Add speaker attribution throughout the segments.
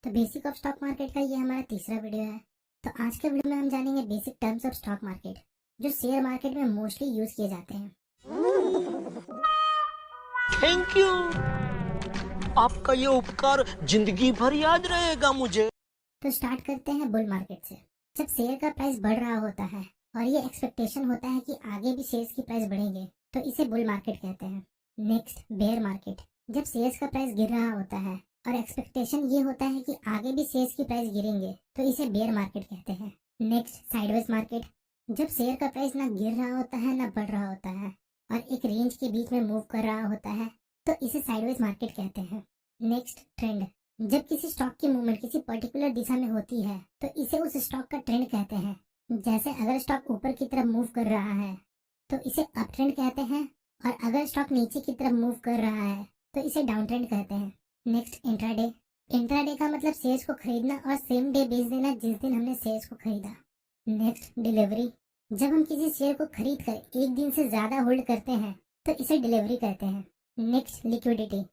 Speaker 1: तो basic of stock market का ये हमारा तीसरा वीडियो है। तो आज के वीडियो में हम जानेंगे basic terms of stock market जो शेयर मार्केट में मोस्टली यूज किए जाते हैं।
Speaker 2: Thank you. आपका ये उपकार जिंदगी भर याद रहेगा मुझे।
Speaker 1: तो स्टार्ट करते हैं बुल मार्केट से। जब शेयर का प्राइस बढ़ रहा होता है और ये एक्सपेक्टेशन होता है कि आगे भी शेयर्स की प्राइस बढ़ेंगे तो इसे बुल मार्केट कहते हैं। Next bear market. जब शेयर्स का प्राइस गिर रहा होता है और एक्सपेक्टेशन ये होता है कि आगे भी शेयर्स की प्राइस गिरेंगे तो इसे बेयर मार्केट कहते हैं। Next sideways market. जब शेयर का प्राइस ना गिर रहा होता है ना बढ़ रहा होता है और एक रेंज के बीच में मूव कर रहा होता है तो इसे साइडवेज मार्केट कहते हैं। Next trend. जब किसी स्टॉक की मूवमेंट किसी पर्टिकुलर दिशा में होती है तो इसे उस स्टॉक का ट्रेंड कहते हैं। जैसे अगर स्टॉक ऊपर की तरफ मूव कर रहा है तो इसे अप ट्रेंड कहते हैं और अगर स्टॉक नीचे की तरफ मूव कर रहा है तो इसे डाउन ट्रेंड कहते हैं। Next intraday. इंट्राडे का मतलब शेयर्स को खरीदना और सेम डे बेच देना जिस दिन हमने शेयर्स को खरीदा। Next delivery. जब हम किसी शेयर को खरीद कर एक दिन से ज्यादा होल्ड करते हैं तो इसे डिलीवरी कहते हैं। Next liquidity.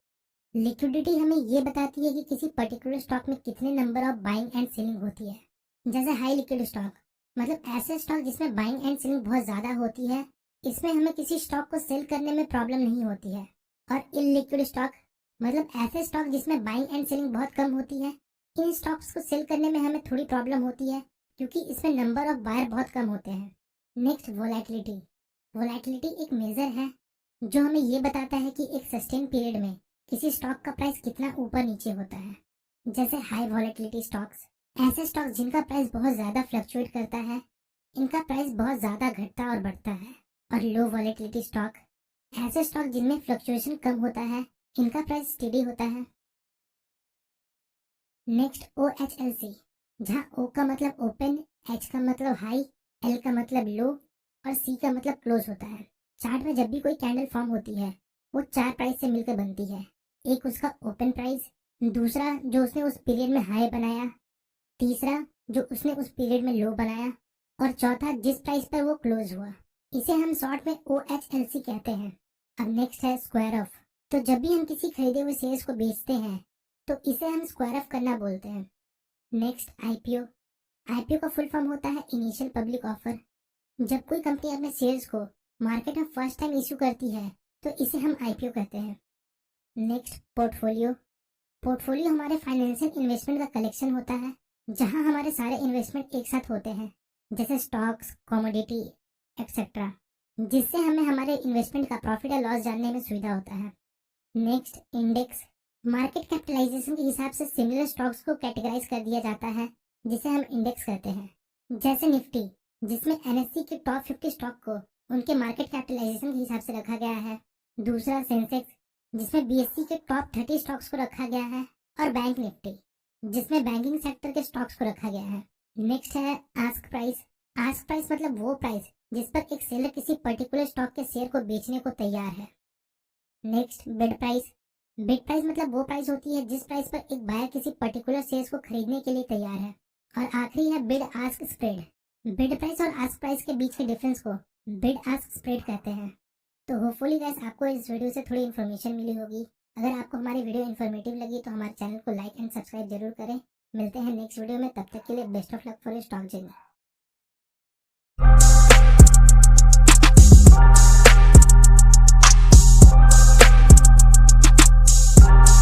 Speaker 1: लिक्विडिटी हमें ये बताती है कि किसी पर्टिकुलर स्टॉक में कितने number of buying and selling होती है। जैसे हाई लिक्विड स्टॉक मतलब ऐसे स्टॉक जिसमें बाइंग एंड सेलिंग बहुत ज्यादा होती है, इसमें हमें किसी स्टॉक को सेल करने में प्रॉब्लम नहीं होती है। और इलिक्विड स्टॉक मतलब ऐसे स्टॉक जिसमें बाइंग एंड सेलिंग बहुत कम होती है, इन स्टॉक्स को सेल करने में हमें थोड़ी प्रॉब्लम होती है क्योंकि इसमें नंबर ऑफ बायर बहुत कम होते हैं। Next volatility. वोलेटिलिटी एक मेजर है जो हमें ये बताता है कि एक सस्टेन पीरियड में किसी स्टॉक का प्राइस कितना ऊपर नीचे होता है। जैसे हाई वोलेटिलिटी स्टॉक्स ऐसे स्टॉक जिनका प्राइस बहुत ज्यादा फ्लक्चुएट करता है, इनका प्राइस बहुत ज्यादा घटता और बढ़ता है। और लो वोलेटिलिटी स्टॉक ऐसे स्टॉक जिनमें फ्लक्चुएशन कम होता है, इनका प्राइस स्टेडी होता है। नेक्स्ट OHLC, जहाँ O का मतलब ओपन, H का मतलब हाई, L का मतलब लो और C का मतलब क्लोज होता है। चार्ट में जब भी कोई कैंडल फॉर्म होती है वो चार प्राइस से मिलकर बनती है। एक उसका ओपन प्राइस, दूसरा जो उसने उस पीरियड में हाई बनाया, तीसरा जो उसने उस पीरियड में लो बनाया और चौथा जिस प्राइस पर वो क्लोज हुआ। इसे हम शॉर्ट में OHLC कहते हैं। अब नेक्स्ट है स्क्वायर ऑफ। तो जब भी हम किसी खरीदे हुए शेयर्स को बेचते हैं तो इसे हम स्क्वायर ऑफ करना बोलते हैं। Next IPO। IPO का फुल फॉर्म होता है इनिशियल पब्लिक ऑफर। जब कोई कंपनी अपने शेयर्स को मार्केट में फर्स्ट टाइम इश्यू करती है तो इसे हम IPO कहते हैं। Next portfolio. पोर्टफोलियो हमारे फाइनेंशियल इन्वेस्टमेंट का कलेक्शन होता है जहां हमारे सारे इन्वेस्टमेंट एक साथ होते हैं, जैसे स्टॉक्स, कमोडिटी एक्सेट्रा, जिससे हमें हमारे इन्वेस्टमेंट का प्रॉफिट या लॉस जानने में सुविधा होता है। Next index. मार्केट कैपिटलाइजेशन के हिसाब से सिमिलर स्टॉक्स को कैटेगराइज कर दिया जाता है जिसे हम इंडेक्स कहते हैं। जैसे निफ्टी जिसमें NSE के टॉप 50 स्टॉक को उनके मार्केट कैपिटलाइजेशन के हिसाब से रखा गया है। दूसरा सेंसेक्स जिसमें BSE के टॉप 30 स्टॉक्स को रखा गया है और बैंक निफ्टी जिसमें बैंकिंग सेक्टर के स्टॉक्स को रखा गया है। नेक्स्ट है आस्क प्राइस। आस्क प्राइस मतलब वो प्राइस जिस पर एक सेलर किसी पर्टिकुलर स्टॉक के शेयर को बेचने को तैयार है। Next bid price. Bid price मतलब वो प्राइस होती है जिस प्राइस पर एक बायर किसी पर्टिकुलर शेयर्स को खरीदने के लिए तैयार है। और आखिरी है bid ask spread. Bid price और आस्क प्राइस के बीच के डिफरेंस को बिड आस्क स्प्रेड कहते हैं। तो होपफुली गाइस आपको इस वीडियो से थोड़ी इन्फॉर्मेशन मिली होगी। अगर आपको हमारी वीडियो इन्फॉर्मेटिव लगी तो हमारे चैनल को लाइक एंड सब्सक्राइब जरूर करें। मिलते हैं नेक्स्ट वीडियो में, तब तक के लिए best of luck for your stock journey.